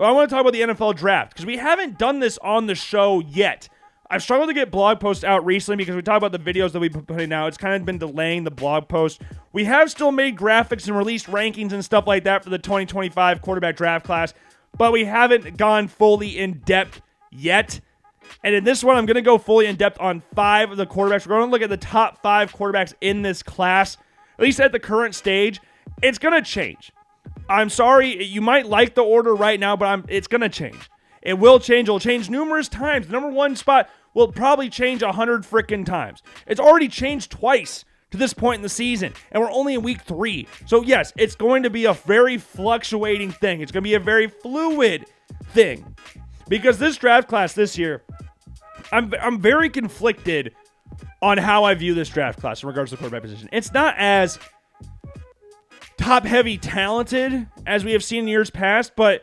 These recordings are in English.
But I want to talk about the NFL draft because we haven't done this on the show yet. I've struggled to get blog posts out recently because we talk about the videos that we've been putting out. It's kind of been delaying the blog post. We have still made graphics and released rankings and stuff like that for the 2025 quarterback draft class, but we haven't gone fully in depth yet. And in this one, I'm going to go fully in depth on 5 of the quarterbacks. We're going to look at the top 5 quarterbacks in this class, at least at the current stage. It's going to change. I'm sorry, you might like the order right now, but it's going to change. It will change. It will change numerous times. The number 1 spot will probably change 100 freaking times. It's already changed twice to this point in the season, and we're only in week 3. So yes, it's going to be a very fluctuating thing. It's going to be a very fluid thing because this draft class this year, I'm very conflicted on how I view this draft class in regards to the quarterback position. It's not as top-heavy talented as we have seen in years past, but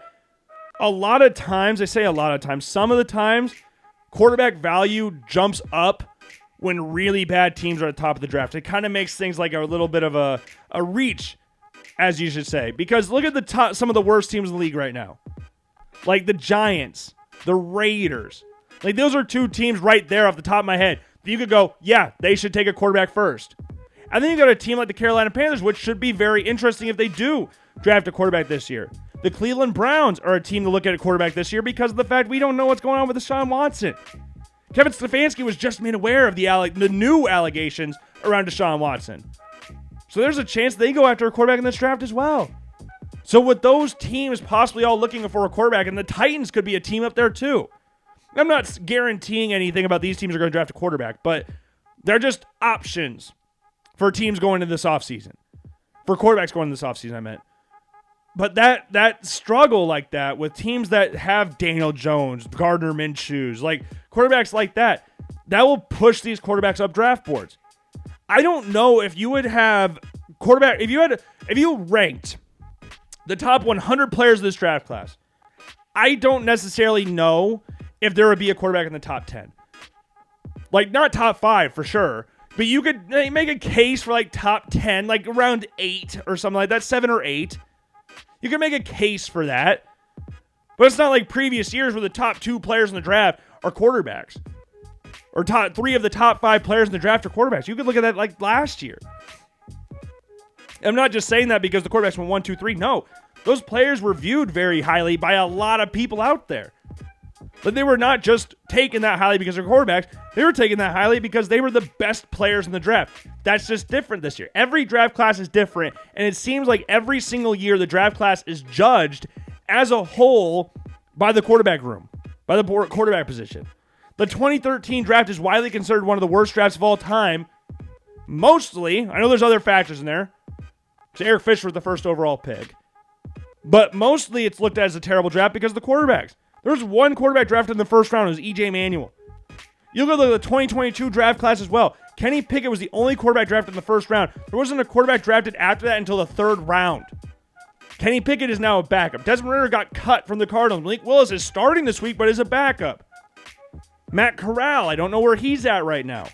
a lot of times, some of the times, quarterback value jumps up when really bad teams are at the top of the draft. It kind of makes things like a little bit of a reach, as you should say. Because look at some of the worst teams in the league right now. Like the Giants, the Raiders. Like those are 2 teams right there off the top of my head. You could go, yeah, they should take a quarterback first. And then you got a team like the Carolina Panthers, which should be very interesting if they do draft a quarterback this year. The Cleveland Browns are a team to look at a quarterback this year because of the fact we don't know what's going on with Deshaun Watson. Kevin Stefanski was just made aware of the new allegations around Deshaun Watson. So there's a chance they go after a quarterback in this draft as well. So with those teams possibly all looking for a quarterback, and the Titans could be a team up there too. I'm not guaranteeing anything about these teams are going to draft a quarterback, but they're just options for teams going into this offseason. For quarterbacks going into this offseason, I meant. But that struggle like that with teams that have Daniel Jones, Gardner Minshew's, like quarterbacks like that will push these quarterbacks up draft boards. I don't know if you would have quarterback, if you ranked the top 100 players of this draft class, I don't necessarily know if there would be a quarterback in the top 10. Like not top 5 for sure, but you could make a case for like top 10, like around 8 or something like that, 7 or 8. You can make a case for that. But it's not like previous years where the top 2 players in the draft are quarterbacks. Or top 3 of the top 5 players in the draft are quarterbacks. You could look at that like last year. I'm not just saying that because the quarterbacks went 1, 2, 3. No. Those players were viewed very highly by a lot of people out there. But they were not just taken that highly because they're quarterbacks. They were taken that highly because they were the best players in the draft. That's just different this year. Every draft class is different, and it seems like every single year the draft class is judged as a whole by the quarterback room, by the quarterback position. The 2013 draft is widely considered one of the worst drafts of all time. Mostly, I know there's other factors in there. So Eric Fisher was the first overall pick. But mostly it's looked at as a terrible draft because of the quarterbacks. There was one quarterback drafted in the first round. It was E.J. Manuel. You look at the 2022 draft class as well. Kenny Pickett was the only quarterback drafted in the first round. There wasn't a quarterback drafted after that until the 3rd round. Kenny Pickett is now a backup. Desmond Ridder got cut from the Cardinals. Malik Willis is starting this week, but is a backup. Matt Corral, I don't know where he's at right now.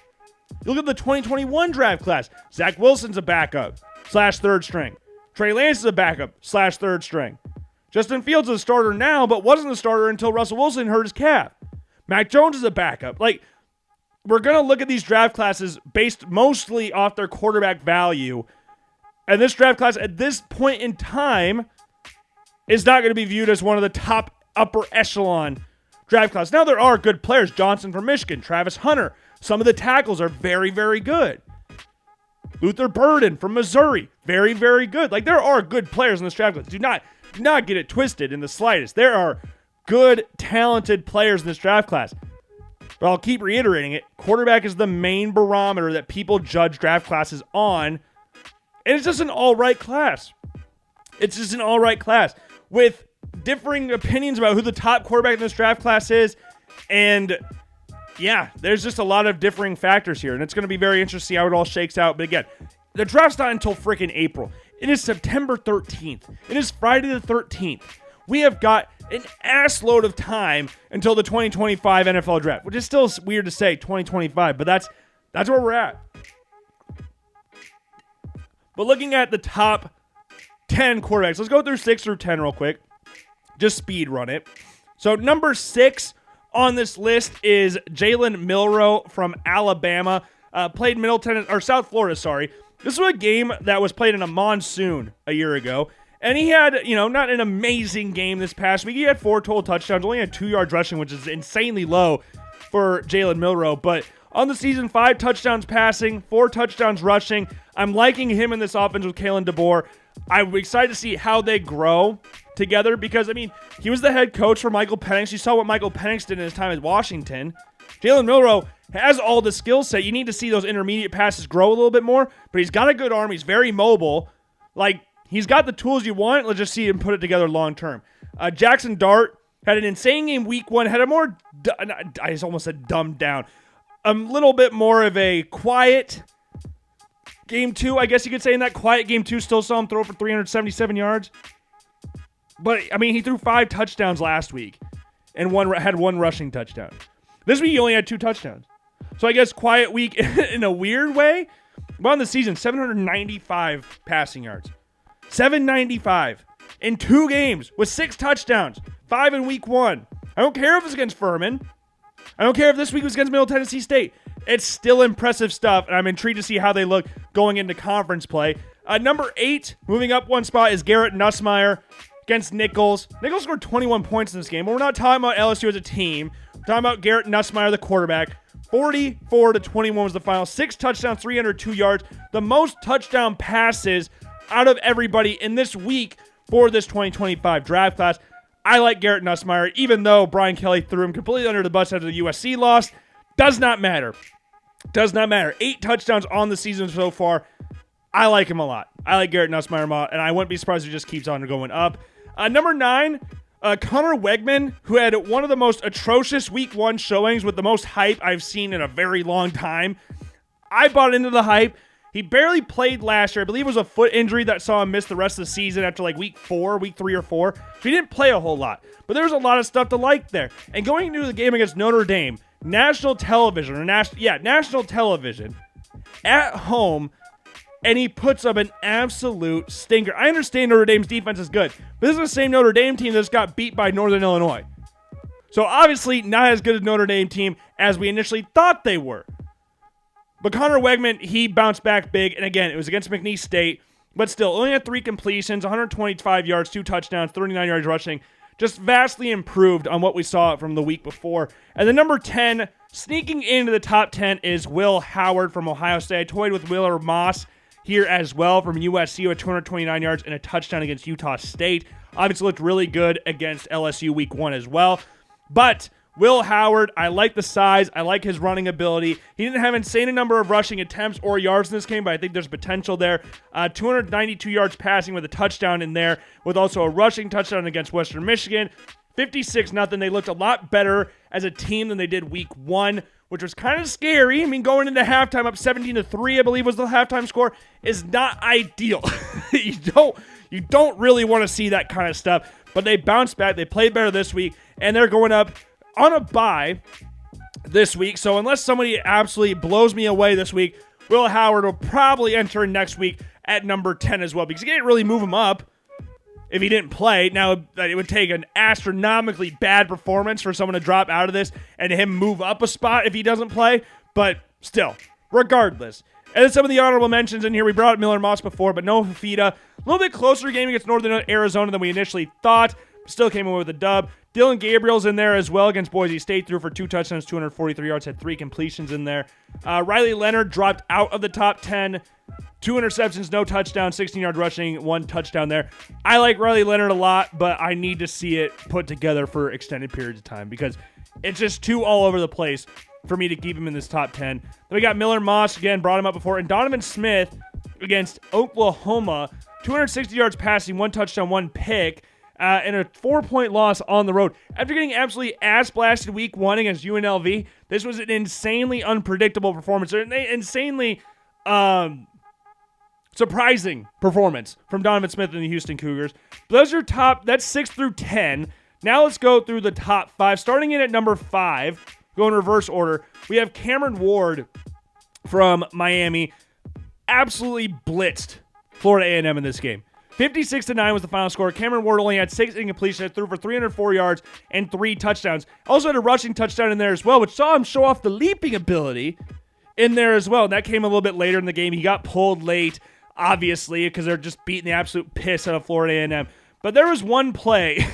You look at the 2021 draft class. Zach Wilson's a backup / 3rd string. Trey Lance is a backup / 3rd string. Justin Fields is a starter now, but wasn't a starter until Russell Wilson hurt his calf. Mac Jones is a backup. Like, we're going to look at these draft classes based mostly off their quarterback value. And this draft class at this point in time is not going to be viewed as one of the top upper echelon draft classes. Now, there are good players. Johnson from Michigan, Travis Hunter. Some of the tackles are very, very good. Luther Burden from Missouri, very, very good. Like, there are good players in this draft class. Do not get it twisted in the slightest. There are good, talented players in this draft class. But I'll keep reiterating it. Quarterback is the main barometer that people judge draft classes on. And it's just an all-right class. It's just an all-right class with differing opinions about who the top quarterback in this draft class is. And yeah, there's just a lot of differing factors here. And it's going to be very interesting to see how it all shakes out. But again, the draft's not until freaking April. It is September 13th. It is Friday the 13th. We have got an ass load of time until the 2025 NFL draft, which is still weird to say 2025, but that's where we're at. But looking at the top 10 quarterbacks, let's go through 6 through 10 real quick. just speed run it. So number 6 on this list is Jalen Milroe from Alabama. Played South Florida, sorry. This was a game that was played in a monsoon a year ago. And he had, not an amazing game this past week. He had 4 total touchdowns, only had 2 yards rushing, which is insanely low for Jalen Milroe. But on the season, 5 touchdowns passing, 4 touchdowns rushing. I'm liking him in this offense with Kalen DeBoer. I'm excited to see how they grow together because, he was the head coach for Michael Penix. You saw what Michael Penix did in his time at Washington. Jalen Milroe has all the skill set. You need to see those intermediate passes grow a little bit more, but he's got a good arm. He's very mobile. He's got the tools you want. Let's just see him put it together long term. Jackson Dart had an insane game week 1. Had a more, I almost said dumbed down, a little bit more of a quiet game 2. I guess you could say in that quiet game 2, still saw him throw for 377 yards. But, he threw 5 touchdowns last week and had 1 rushing touchdown. This week, he only had 2 touchdowns. So I guess quiet week in a weird way. But on the season, 795 passing yards. 795 in 2 games with 6 touchdowns. 5 in week 1. I don't care if it's against Furman. I don't care if this week was against Middle Tennessee State. It's still impressive stuff, and I'm intrigued to see how they look going into conference play. Number 8, moving up 1 spot, is Garrett Nussmeier against Nichols. Nichols scored 21 points in this game, but we're not talking about LSU as a team. We're talking about Garrett Nussmeier, the quarterback. 44-21 was the final. 6 touchdowns, 302 yards. The most touchdown passes out of everybody in this week for this 2025 draft class. I like Garrett Nussmeier, even though Brian Kelly threw him completely under the bus after the USC loss. Does not matter. 8 touchdowns on the season so far. I like him a lot. I like Garrett Nussmeier a lot, and I wouldn't be surprised if he just keeps on going up. Number 9, Connor Wegman, who had one of the most atrocious week 1 showings with the most hype I've seen in a very long time. I bought into the hype. He barely played last year. I believe it was a foot injury that saw him miss the rest of the season after week 3 or 4. So he didn't play a whole lot. But there's a lot of stuff to like there. And going into the game against Notre Dame, national television at home, and he puts up an absolute stinker. I understand Notre Dame's defense is good, but this is the same Notre Dame team that just got beat by Northern Illinois. So obviously not as good as Notre Dame team as we initially thought they were. But Connor Wegman, he bounced back big, and again, it was against McNeese State, but still, only had 3 completions, 125 yards, 2 touchdowns, 39 yards rushing. Just vastly improved on what we saw from the week before. And then number 10, sneaking into the top 10, is Will Howard from Ohio State. I toyed with Willard Moss here as well from USC with 229 yards and a touchdown against Utah State. Obviously looked really good against LSU week 1 as well. But Will Howard, I like the size. I like his running ability. He didn't have an insane number of rushing attempts or yards in this game, but I think there's potential there. 292 yards passing with a touchdown in there, with also a rushing touchdown against Western Michigan. 56-0. They looked a lot better as a team than they did week 1, which was kind of scary. Going into halftime up 17-3, I believe was the halftime score, is not ideal. You don't really want to see that kind of stuff, but they bounced back. They played better this week, and they're going up on a bye this week. So unless somebody absolutely blows me away this week, Will Howard will probably enter next week at number 10 as well, because you can't really move him up if he didn't play. Now, it would take an astronomically bad performance for someone to drop out of this and him move up a spot if he doesn't play, but still, regardless. And then some of the honorable mentions in here, we brought up Miller Moss before, but Noah Fafita, a little bit closer game against Northern Arizona than we initially thought. Still came away with a dub. Dylan Gabriel's in there as well against Boise State. Threw for 2 touchdowns, 243 yards, had 3 completions in there. Riley Leonard dropped out of the top 10. 2 interceptions, no touchdown, 16-yard rushing, 1 touchdown there. I like Riley Leonard a lot, but I need to see it put together for extended periods of time because it's just too all over the place for me to keep him in this top 10. Then we got Miller Moss, again, brought him up before, and Donovan Smith against Oklahoma. 260 yards passing, 1 touchdown, 1 pick. And a 4-point loss on the road. After getting absolutely ass-blasted week 1 against UNLV, this was an insanely unpredictable performance. An insanely surprising performance from Donovan Smith and the Houston Cougars. Those are that's 6 through 10. Now let's go through the top 5. Starting in at number 5, go in reverse order, we have Cameron Ward from Miami. Absolutely blitzed Florida A&M in this game. 56-9 was the final score. Cameron Ward only had 6 incompletions, threw for 304 yards and 3 touchdowns. Also had a rushing touchdown in there as well, which saw him show off the leaping ability in there as well. And that came a little bit later in the game. He got pulled late, obviously, because they're just beating the absolute piss out of Florida A&M. But there was one play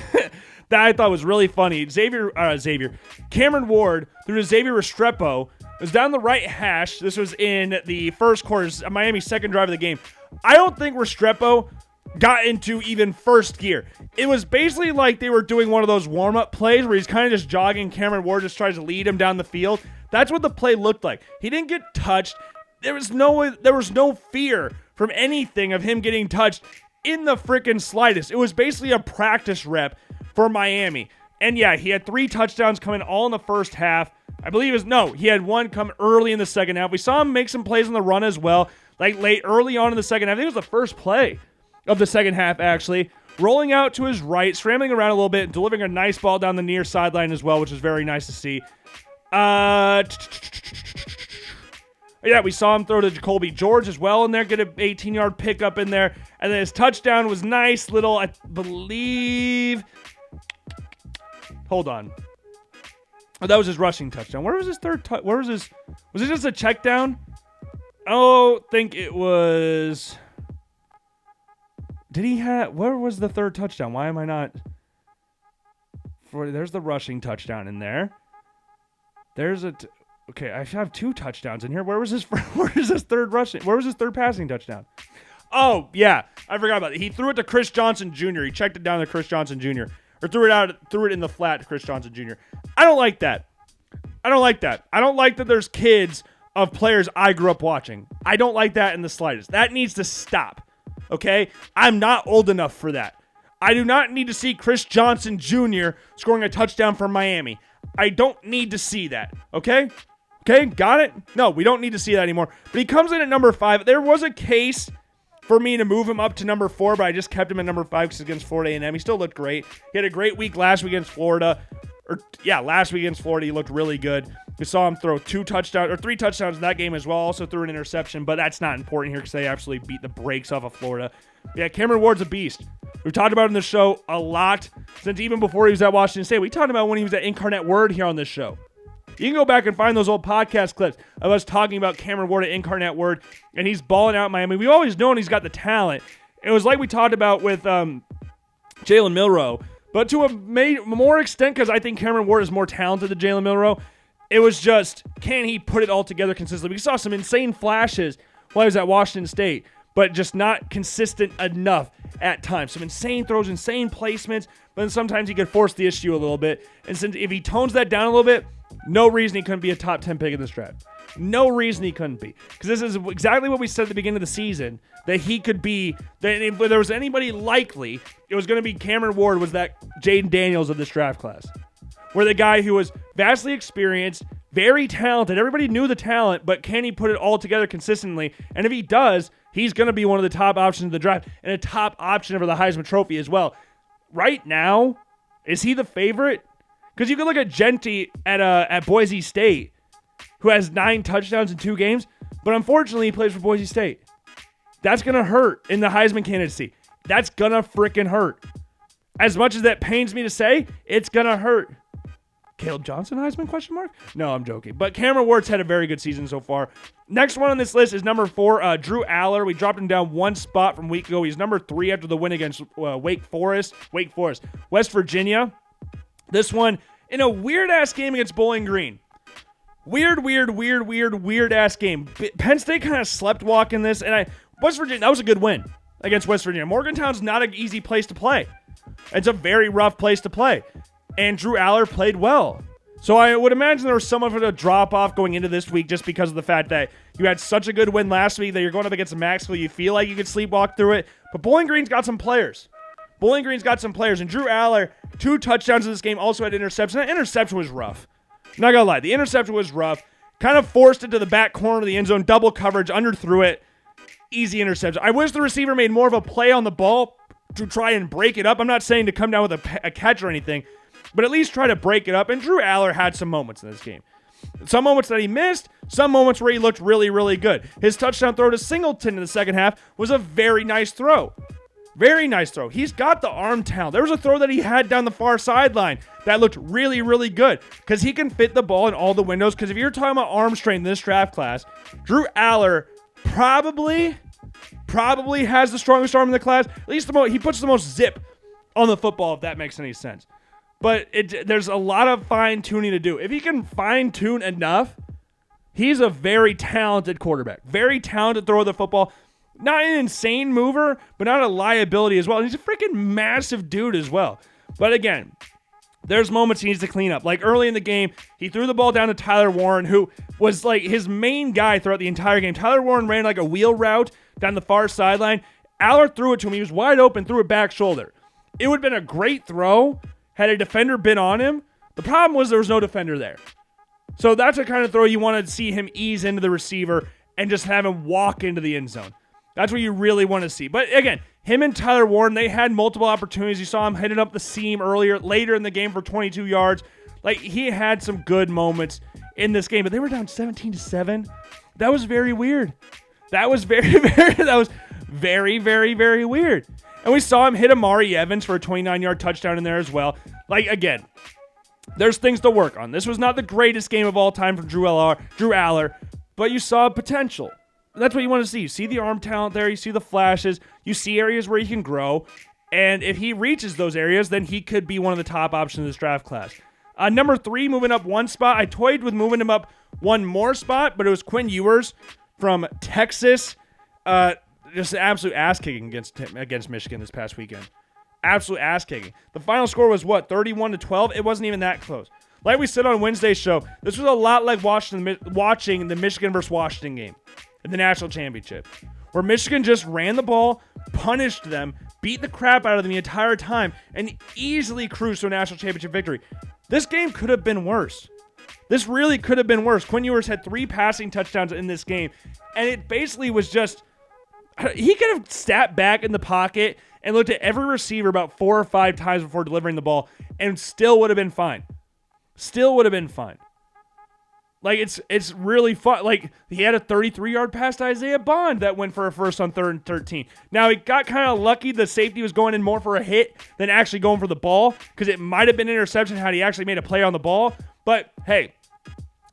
that I thought was really funny. Cameron Ward threw to Xavier Restrepo. It was down the right hash. This was in the first quarter, Miami's second drive of the game. I don't think Restrepo got into even first gear. It was basically like they were doing one of those warm-up plays where he's kind of just jogging. Cameron Ward just tries to lead him down the field. That's what the play looked like. He didn't get touched. There was no fear from anything of him getting touched in the freaking slightest. It was basically a practice rep for Miami. And yeah, he had 3 touchdowns coming all in the first half. I believe he had one come early in the second half. We saw him make some plays on the run as well, like early on in the second half. I think it was the first play of the second half, actually. Rolling out to his right, scrambling around a little bit, delivering a nice ball down the near sideline as well, which is very nice to see. Yeah, we saw him throw to Jacoby George as well in there, get an 18-yard pickup in there. And then his touchdown was nice little, I believe. Hold on. Oh, that was his rushing touchdown. Where was his third was it just a check down? Oh, think it was. Where was the third touchdown? Why am I not? There's the rushing touchdown in there. Okay, I have 2 touchdowns in here. Where was his third passing touchdown? Oh, yeah. I forgot about it. He threw it to Chris Johnson Jr. He checked it down to Chris Johnson Jr. Or threw it in the flat to Chris Johnson Jr. I don't like that. I don't like that there's kids of players I grew up watching. I don't like that in the slightest. That needs to stop. Okay? I'm not old enough for that. I do not need to see Chris Johnson Jr. scoring a touchdown for Miami. I don't need to see that. Okay? Okay, got it? No, we don't need to see that anymore. But he comes in at number 5. There was a case for me to move him up to number 4, but I just kept him at number 5 because against Florida A&M. He still looked great. He had a great week last week against Florida. Last week against Florida, he looked really good. We saw him throw 3 touchdowns in that game as well. Also threw an interception, but that's not important here because they absolutely beat the brakes off of Florida. Yeah, Cameron Ward's a beast. We've talked about it in the show a lot since even before he was at Washington State. We talked about when he was at Incarnate Word here on this show. You can go back and find those old podcast clips of us talking about Cameron Ward at Incarnate Word, and he's balling out in Miami. We've always known he's got the talent. It was like we talked about with Jalen Milroe, but to a more extent, because I think Cameron Ward is more talented than Jalen Milroe, it was just, can he put it all together consistently? We saw some insane flashes while he was at Washington State, but just not consistent enough at times. Some insane throws, insane placements, but then sometimes he could force the issue a little bit. And since if he tones that down a little bit, no reason he couldn't be a top 10 pick in this draft. No reason he couldn't be. Because this is exactly what we said at the beginning of the season, that he could be, that if there was anybody likely, it was going to be Cameron Ward was that Jaden Daniels of this draft class. Where the guy who was vastly experienced, very talented, everybody knew the talent, but can he put it all together consistently? And if he does, he's going to be one of the top options of the draft and a top option for the Heisman Trophy as well. Right now, is he the favorite? Because you can look at Genty at Boise State, who has 9 touchdowns in 2 games, but unfortunately he plays for Boise State. That's going to hurt in the Heisman candidacy. That's going to freaking hurt. As much as that pains me to say, it's going to hurt. Caleb Johnson Heisman, question mark? No, I'm joking. But Cameron Ward's had a very good season so far. Next one on this list is number 4, Drew Aller. We dropped him down 1 spot from week ago. He's number 3 after the win against West Virginia. This one in a weird-ass game against Bowling Green. Weird-ass game. Penn State kind of sleptwalk in this, and West Virginia, that was a good win against West Virginia. Morgantown's not an easy place to play. It's a very rough place to play. And Drew Aller played well. So I would imagine there was somewhat of a drop-off going into this week just because of the fact that you had such a good win last week that you're going up against Maxwell. You feel like you could sleepwalk through it. But Bowling Green's got some players. And Drew Aller, 2 touchdowns in this game, also had interception. That interception was rough. Not gonna lie, the interception was rough. Kind of forced it to the back corner of the end zone, double coverage, underthrew it. Easy interception. I wish the receiver made more of a play on the ball to try and break it up. I'm not saying to come down with a catch or anything, but at least try to break it up. And Drew Aller had some moments in this game. Some moments that he missed, some moments where he looked really, really good. His touchdown throw to Singleton in the second half was a very nice throw. Very nice throw. He's got the arm talent. There was a throw that he had down the far sideline that looked really, really good because he can fit the ball in all the windows. Because if you're talking about arm strength in this draft class, Drew Aller probably has the strongest arm in the class. At least he puts the most zip on the football, if that makes any sense. But there's a lot of fine-tuning to do. If he can fine-tune enough, he's a very talented quarterback. Very talented thrower of the football. Not an insane mover, but not a liability as well. And he's a freaking massive dude as well. But again, there's moments he needs to clean up. Like early in the game, he threw the ball down to Tyler Warren, who was like his main guy throughout the entire game. Tyler Warren ran like a wheel route down the far sideline. Allard threw it to him. He was wide open, threw it back shoulder. It would have been a great throw had a defender been on him. The problem was there was no defender there. So that's the kind of throw you want to see him ease into the receiver and just have him walk into the end zone. That's what you really want to see. But again, him and Tyler Warren, they had multiple opportunities. You saw him hitting up the seam later in the game for 22 yards. Like, he had some good moments in this game, but they were down 17-7. That was very weird. That was very, very, very weird. And we saw him hit Amari Evans for a 29-yard touchdown in there as well. Like, again, there's things to work on. This was not the greatest game of all time from Drew Aller, but you saw potential. That's what you want to see. You see the arm talent there. You see the flashes. You see areas where he can grow. And if he reaches those areas, then he could be one of the top options in this draft class. Number 3, moving up one spot. I toyed with moving him up one more spot, but it was Quinn Ewers from Texas. Just an absolute ass-kicking against Michigan this past weekend. Absolute ass-kicking. The final score was, 31-12? It wasn't even that close. Like we said on Wednesday's show, this was a lot like watching the Michigan versus Washington game in the national championship, where Michigan just ran the ball, punished them, beat the crap out of them the entire time, and easily cruised to a national championship victory. This game could have been worse. This really could have been worse. Quinn Ewers had 3 passing touchdowns in this game, and it basically was just, he could have stepped back in the pocket and looked at every receiver about 4 or 5 times before delivering the ball, and still would have been fine. Still would have been fine. Like, it's really fun. Like, he had a 33-yard pass to Isaiah Bond that went for a first on 3rd and 13. Now, he got kind of lucky. The safety was going in more for a hit than actually going for the ball, because it might have been an interception had he actually made a play on the ball. But, hey,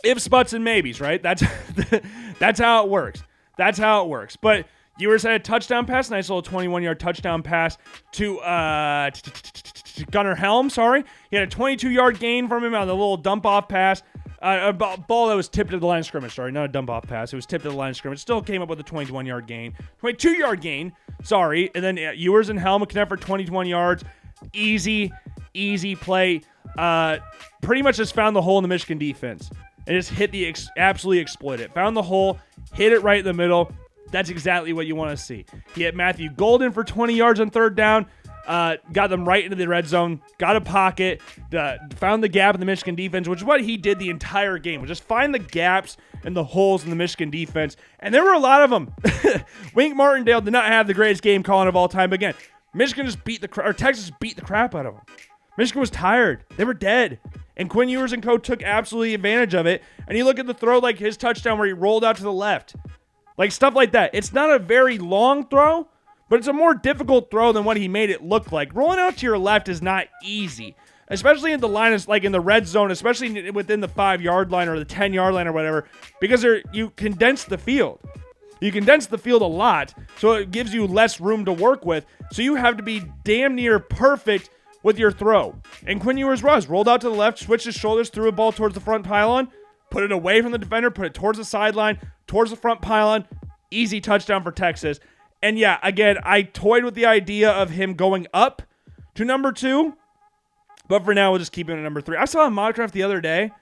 ifs, buts, and maybes, right? That's how it works. That's how it works. But Ewers had a touchdown pass, nice little 21-yard touchdown pass to Gunnar Helm, sorry. He had a 22-yard gain from him on the little dump-off pass. A ball that was tipped at the line of scrimmage, sorry, not a dump-off pass. It was tipped at the line of scrimmage. Still came up with a 22-yard gain. 22-yard gain, and then Ewers and Helm connect for 21 yards. Easy play. Pretty much just found the hole in the Michigan defense and just hit absolutely exploit it. Found the hole, hit it right in the middle. That's exactly what you want to see. He hit Matthew Golden for 20 yards on 3rd down. Got them right into the red zone, got a pocket, found the gap in the Michigan defense, which is what he did the entire game, was just find the gaps and the holes in the Michigan defense. And there were a lot of them. Wink Martindale did not have the greatest game calling of all time. But again, Michigan just Texas beat the crap out of them. Michigan was tired. They were dead. And Quinn Ewers and co took absolutely advantage of it. And you look at the throw, like his touchdown where he rolled out to the left. Like stuff like that. It's not a very long throw, but it's a more difficult throw than what he made it look like. Rolling out to your left is not easy, especially in the line, like in the red zone, especially within the 5-yard line or the 10-yard line or whatever, because you condense the field. You condense the field a lot, so it gives you less room to work with. So you have to be damn near perfect with your throw. And Quinn Ewers rolled out to the left, switched his shoulders, threw a ball towards the front pylon, put it away from the defender, put it towards the sideline, towards the front pylon. Easy touchdown for Texas. And yeah, again, I toyed with the idea of him going up to number 2, but for now, we'll just keep him at number 3. I saw a mock draft the other day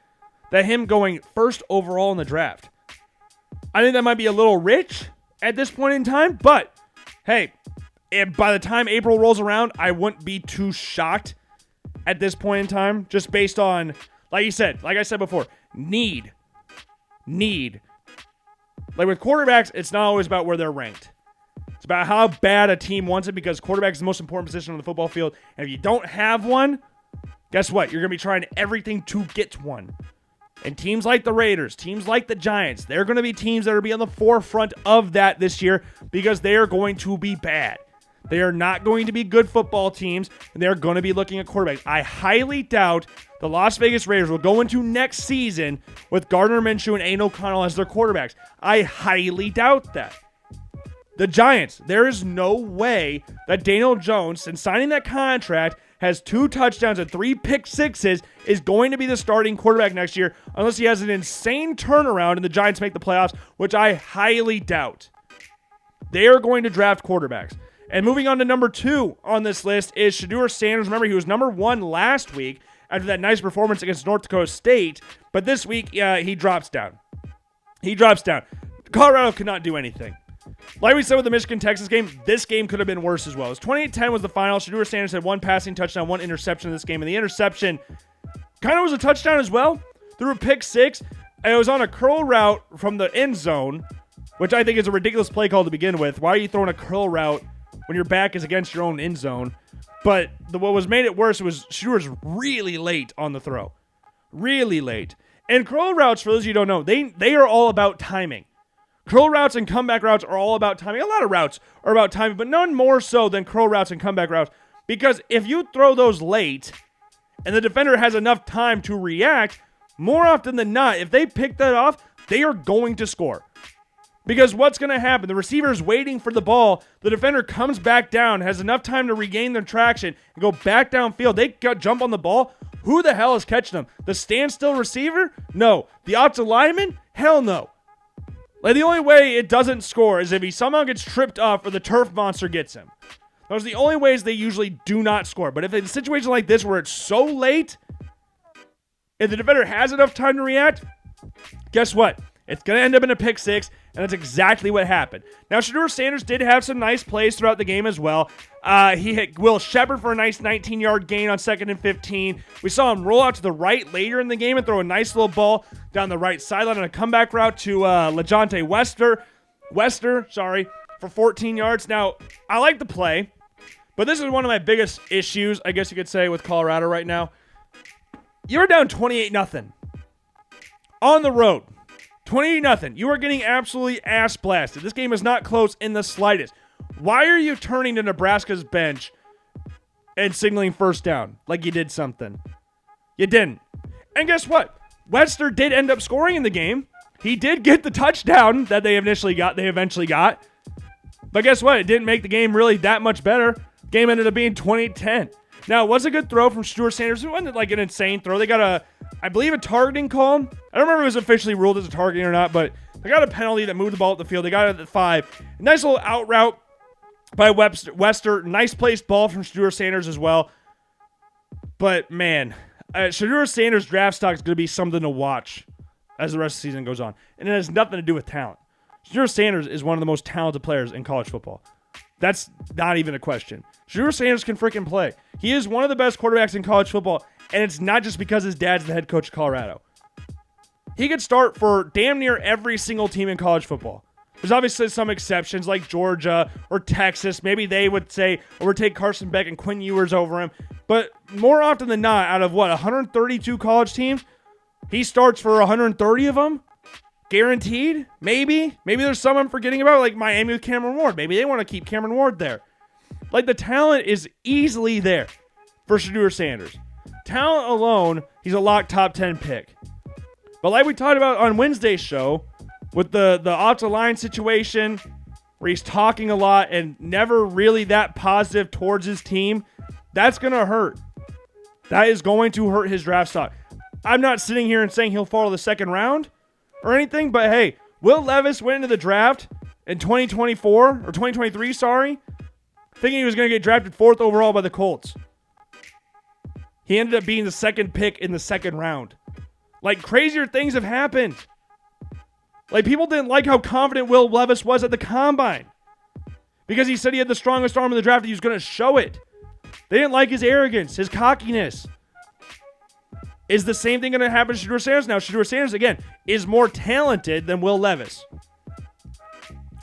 that him going first overall in the draft. I think that might be a little rich at this point in time, but hey, by the time April rolls around, I wouldn't be too shocked at this point in time, just based on, like I said before, need. Like with quarterbacks, it's not always about where they're ranked. It's about how bad a team wants it, because quarterback is the most important position on the football field. And if you don't have one, guess what? You're going to be trying everything to get one. And teams like the Raiders, teams like the Giants, they're going to be teams that are going to be on the forefront of that this year, because they are going to be bad. They are not going to be good football teams, and they're going to be looking at quarterbacks. I highly doubt the Las Vegas Raiders will go into next season with Gardner Minshew and Aiden O'Connell as their quarterbacks. I highly doubt that. The Giants, there is no way that Daniel Jones, since signing that contract, has 2 touchdowns and 3 pick sixes, is going to be the starting quarterback next year unless he has an insane turnaround and the Giants make the playoffs, which I highly doubt. They are going to draft quarterbacks. And moving on to number 2 on this list is Shedeur Sanders. Remember, he was number 1 last week after that nice performance against North Dakota State. But this week, he drops down. Colorado could not do anything. Like we said with the Michigan-Texas game, this game could have been worse as well. It was 28-10 was the final. Shedeur Sanders had 1 passing touchdown, 1 interception in this game. And the interception kind of was a touchdown as well. Threw a pick 6. And it was on a curl route from the end zone, which I think is a ridiculous play call to begin with. Why are you throwing a curl route when your back is against your own end zone? But what was made it worse was Shedeur's really late on the throw. Really late. And curl routes, for those of you who don't know, they are all about timing. Curl routes and comeback routes are all about timing. A lot of routes are about timing, but none more so than curl routes and comeback routes. Because if you throw those late and the defender has enough time to react, more often than not, if they pick that off, they are going to score. Because what's going to happen? The receiver is waiting for the ball. The defender comes back down, has enough time to regain their traction, and go back downfield. They jump on the ball. Who the hell is catching them? The standstill receiver? No. The offensive lineman? Hell no. Like, the only way it doesn't score is if he somehow gets tripped up or the turf monster gets him. Those are the only ways they usually do not score. But if it's a situation like this where it's so late, if the defender has enough time to react, guess what? It's going to end up in a pick 6, and that's exactly what happened. Now, Shedeur Sanders did have some nice plays throughout the game as well. He hit Will Shepard for a nice 19-yard gain on 2nd and 15. We saw him roll out to the right later in the game and throw a nice little ball down the right sideline on a comeback route to LeJonte Wester, for 14 yards. Now, I like the play, but this is one of my biggest issues, I guess you could say, with Colorado right now. You're down 28-0 on the road. 28-0. You are getting absolutely ass blasted. This game is not close in the slightest. Why are you turning to Nebraska's bench and signaling first down like you did something? You didn't. And guess what? Wester did end up scoring in the game. He did get the touchdown that they eventually got. But guess what? It didn't make the game really that much better. Game ended up being 20-10. Now, it was a good throw from Shedeur Sanders. It wasn't like an insane throw. They got I believe a targeting call. I don't remember if it was officially ruled as a targeting or not, but they got a penalty that moved the ball up the field. They got it at 5. Nice little out route by Wester. Nice placed ball from Shedeur Sanders as well. But, man, Shedeur Sanders' draft stock is going to be something to watch as the rest of the season goes on. And it has nothing to do with talent. Shedeur Sanders is one of the most talented players in college football. That's not even a question. Shedeur Sanders can freaking play. He is one of the best quarterbacks in college football, and it's not just because his dad's the head coach of Colorado. He could start for damn near every single team in college football. There's obviously some exceptions like Georgia or Texas. Maybe they would say, or would take Carson Beck and Quinn Ewers over him. But more often than not, out of 132 college teams, he starts for 130 of them. Guaranteed? Maybe. Maybe there's some I'm forgetting about, like Miami with Cameron Ward. Maybe they want to keep Cameron Ward there. Like, the talent is easily there for Shedeur Sanders. Talent alone, he's a locked top 10 pick. But like we talked about on Wednesday's show, with the offensive line situation, where he's talking a lot and never really that positive towards his team, that's going to hurt. That is going to hurt his draft stock. I'm not sitting here and saying he'll fall to the second round or anything, but hey, Will Levis went into the draft in 2024, or 2023, thinking he was going to get drafted 4th overall by the Colts. He ended up being the 2nd pick in the 2nd round. Like, crazier things have happened. Like, people didn't like how confident Will Levis was at the combine, because he said he had the strongest arm in the draft and he was going to show it. They didn't like his arrogance, his cockiness. Is the same thing going to happen to Shedeur Sanders? Now, Shedeur Sanders, again, is more talented than Will Levis.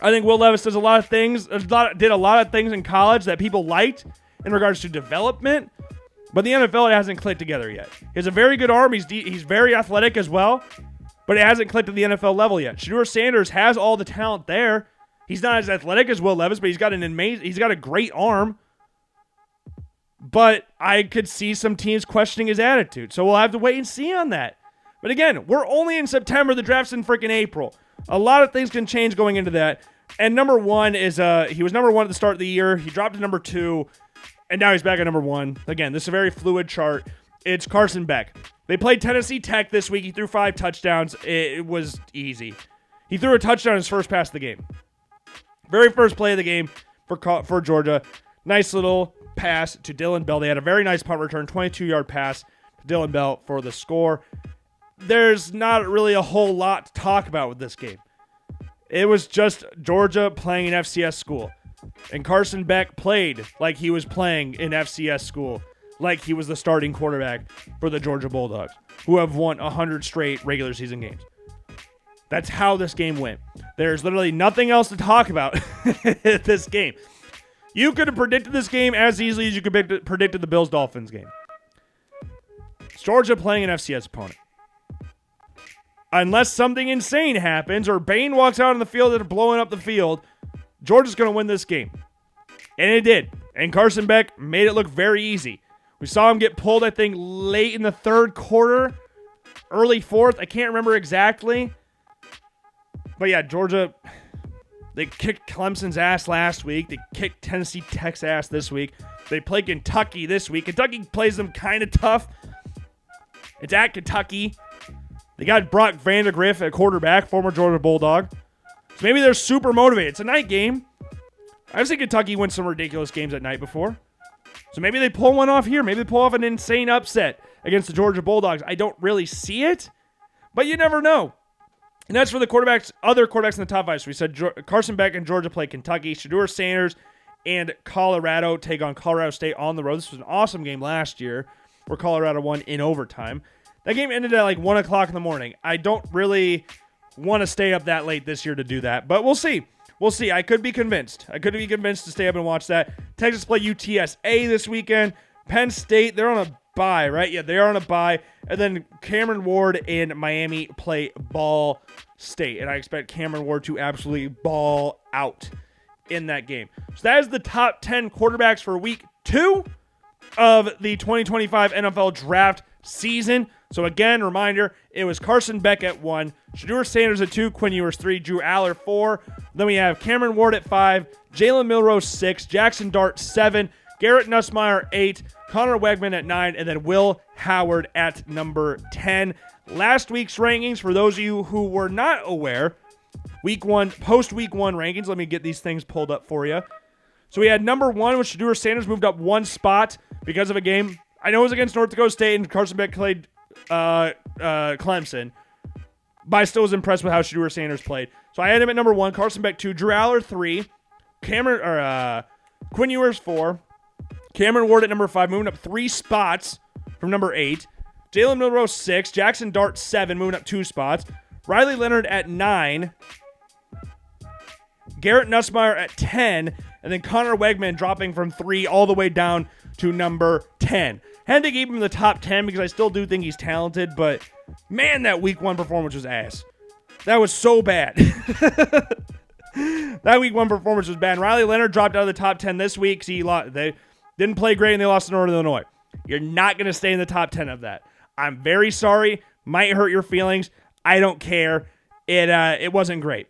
I think Will Levis does a lot of things, did a lot of things in college that people liked in regards to development, but the NFL, it hasn't clicked together yet. He has a very good arm. He's very athletic as well, but it hasn't clicked at the NFL level yet. Shedeur Sanders has all the talent there. He's not as athletic as Will Levis, but he's got a great arm. But I could see some teams questioning his attitude. So we'll have to wait and see on that. But again, we're only in September. The draft's in freaking April. A lot of things can change going into that. And number one is he was number one at the start of the year. He dropped to number 2, and now he's back at number 1. Again, this is a very fluid chart. It's Carson Beck. They played Tennessee Tech this week. He threw 5 touchdowns. It was easy. He threw a touchdown in his first pass of the game. Very first play of the game for Georgia. Nice little pass to Dylan Bell. They had a very nice punt return, 22-yard pass to Dylan Bell for the score. There's not really a whole lot to talk about with this game. It was just Georgia playing an FCS school. And Carson Beck played like he was playing in FCS school, like he was the starting quarterback for the Georgia Bulldogs, who have won 100 straight regular season games. That's how this game went. There's literally nothing else to talk about this game. You could have predicted this game as easily as you could predicted the Bills-Dolphins game. It's Georgia playing an FCS opponent. Unless something insane happens or Bain walks out on the field and they're blowing up the field, Georgia's going to win this game. And it did. And Carson Beck made it look very easy. We saw him get pulled, I think, late in the third quarter, early fourth. I can't remember exactly. But yeah, Georgia, they kicked Clemson's ass last week. They kicked Tennessee Tech's ass this week. They play Kentucky this week. Kentucky plays them kind of tough. It's at Kentucky. They got Brock Vandagriff at quarterback, former Georgia Bulldog. So maybe they're super motivated. It's a night game. I've seen Kentucky win some ridiculous games at night before. So maybe they pull one off here. Maybe they pull off an insane upset against the Georgia Bulldogs. I don't really see it, but you never know. And that's for the other quarterbacks in the top 5. So we said Carson Beck and Georgia play Kentucky. Shedeur Sanders and Colorado take on Colorado State on the road. This was an awesome game last year where Colorado won in overtime. That game ended at like 1 o'clock in the morning. I don't really want to stay up that late this year to do that, but we'll see. We'll see. I could be convinced. To stay up and watch that. Texas play UTSA this weekend. Penn State, they're on a bye, right? Yeah, they are on a bye. And then Cameron Ward and Miami play Ball State. And I expect Cameron Ward to absolutely ball out in that game. So that is the top 10 quarterbacks for week 2 of the 2025 NFL draft season. So again, reminder, it was Carson Beck at 1, Shedeur Sanders at 2, Quinn Ewers 3, Drew Aller 4. Then we have Cameron Ward at 5, Jalen Milroe 6, Jackson Dart 7, Garrett Nussmeier 8, Connor Wegman at 9, and then Will Howard at number 10. Last week's rankings, for those of you who were not aware, post-week 1 rankings, let me get these things pulled up for you. So we had number 1, which Shedeur Sanders moved up 1 spot because of a game. I know it was against North Dakota State, and Carson Beck played Clemson, but I still was impressed with how Shedeur Sanders played. So I had him at number 1, Carson Beck 2, Drew Aller 3, Quinn Ewers 4, Cameron Ward at number 5, moving up 3 spots from number 8, Jalen Milroe 6, Jackson Dart 7, moving up 2 spots, Riley Leonard at 9, Garrett Nussmeier at 10, and then Connor Wegman dropping from 3 all the way down to number 10. Had to keep him in the top 10 because I still do think he's talented, but man, that week 1 performance was ass. That was so bad. That week 1 performance was bad. Riley Leonard dropped out of the top 10 this week. They didn't play great and they lost to Northern Illinois. You're not going to stay in the top 10 of that. I'm very sorry. Might hurt your feelings. I don't care. It wasn't great.